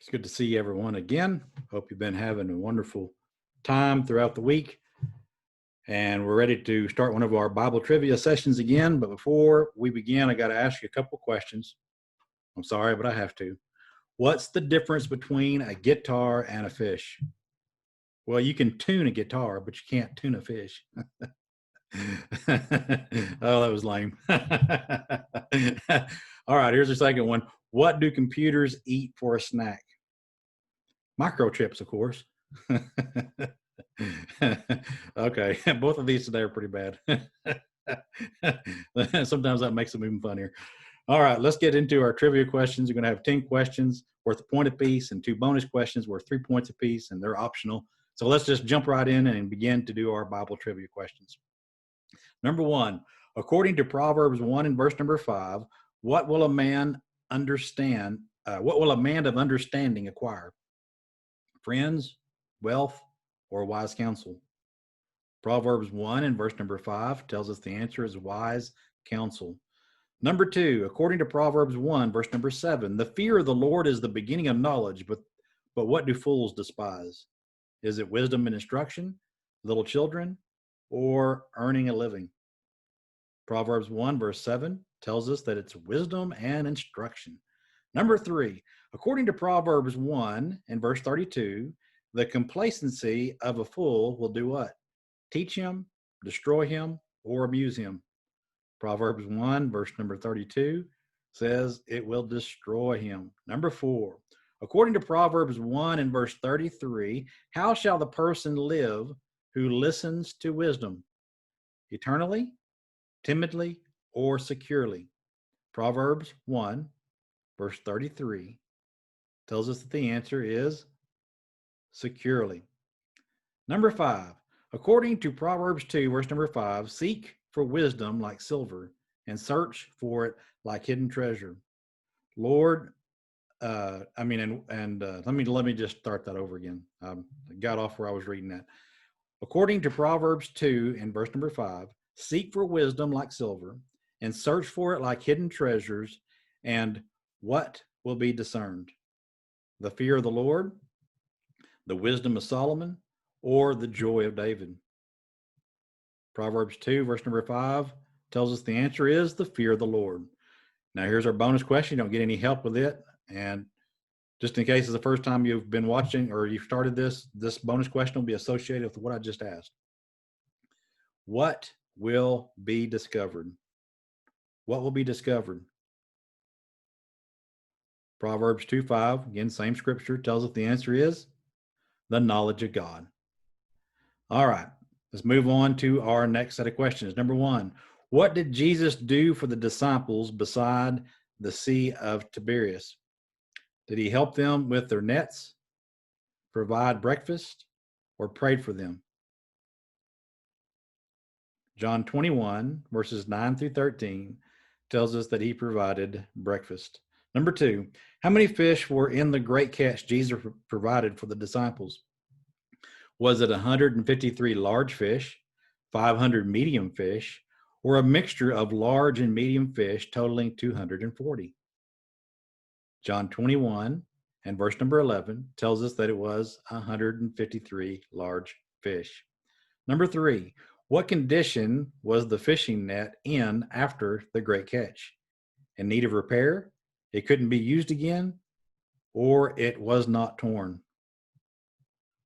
It's good to see everyone again. Hope you've been having a wonderful time throughout the week. And we're ready to start one of our Bible trivia sessions again. But before we begin, I got to ask you a couple questions. I'm sorry, but I have to. What's the difference between a guitar and a fish? Well, you can tune a guitar, but you can't tune a fish. Oh, that was lame. All right, here's the second one. What do computers eat for a snack? Microchips, of course. Okay, both of these today are pretty bad. Sometimes that makes them even funnier. All right, let's get into our trivia questions. You're going to have 10 questions worth a point apiece and 2 bonus questions worth 3 points apiece, and they're optional. So let's just jump right in and begin to do our Bible trivia questions. Number 1, according to Proverbs 1 and verse number 5, what will a man understand? What will a man of understanding acquire? Friends, wealth, or wise counsel? Proverbs 1 and verse number 5 tells us the answer is wise counsel. Number 2, according to Proverbs 1, verse number 7, the fear of the Lord is the beginning of knowledge, but what do fools despise? Is it wisdom and instruction, little children, or earning a living? Proverbs 1, verse 7 tells us that it's wisdom and instruction. Number 3, according to Proverbs 1 and verse 32, the complacency of a fool will do what? Teach him, destroy him, or amuse him. Proverbs 1, verse number 32 says it will destroy him. Number 4, according to Proverbs 1 and verse 33, how shall the person live who listens to wisdom? Eternally, timidly, or securely? Proverbs 1, verse 33 tells us that the answer is securely. Number 5, according to Proverbs 2, verse number 5, seek for wisdom like silver and search for it like hidden treasure. Lord, let me just start that over again. I got off where I was reading that. According to Proverbs 2 and verse number 5, seek for wisdom like silver and search for it like hidden treasures, and what will be discerned? The fear of the Lord, the wisdom of Solomon, or the joy of David? Proverbs 2, verse number 5 tells us the answer is the fear of the Lord. Now, here's our bonus question. You don't get any help with it. And just in case it's the first time you've been watching or you've started this bonus question will be associated with what I just asked. What will be discovered? What will be discovered? Proverbs 2:5, again, same scripture, tells us the answer is the knowledge of God. All right, let's move on to our next set of questions. Number 1, what did Jesus do for the disciples beside the Sea of Tiberias? Did he help them with their nets, provide breakfast, or prayed for them? John 21, verses 9 through 13, tells us that he provided breakfast. Number 2, how many fish were in the great catch Jesus provided for the disciples? Was it 153 large fish, 500 medium fish, or a mixture of large and medium fish totaling 240? John 21 and verse number 11 tells us that it was 153 large fish. Number 3, what condition was the fishing net in after the great catch? In need of repair, it couldn't be used again, or it was not torn?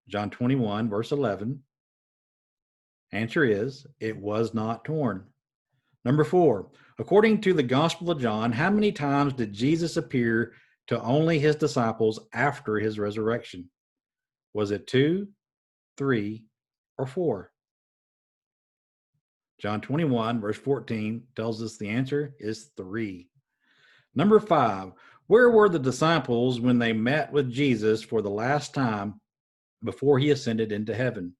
John 21, verse 11. Answer is, it was not torn. Number 4, according to the Gospel of John, how many times did Jesus appear to only his disciples after his resurrection? Was it 2, 3, or 4? John 21, verse 14 tells us the answer is 3. Number 5, where were the disciples when they met with Jesus for the last time before he ascended into heaven?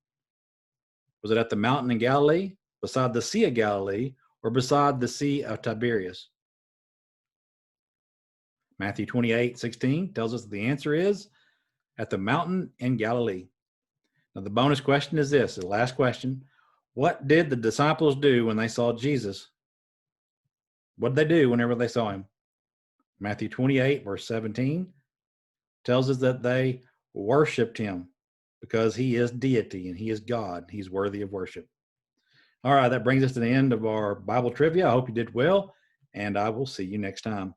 Was it at the mountain in Galilee, beside the Sea of Galilee, or beside the Sea of Tiberias? Matthew 28:16 tells us the answer is at the mountain in Galilee. Now, the bonus question is this, the last question. What did the disciples do when they saw Jesus? What did they do whenever they saw him? Matthew 28, verse 17 tells us that they worshiped him because he is deity and he is God. He's worthy of worship. All right, that brings us to the end of our Bible trivia. I hope you did well, and I will see you next time.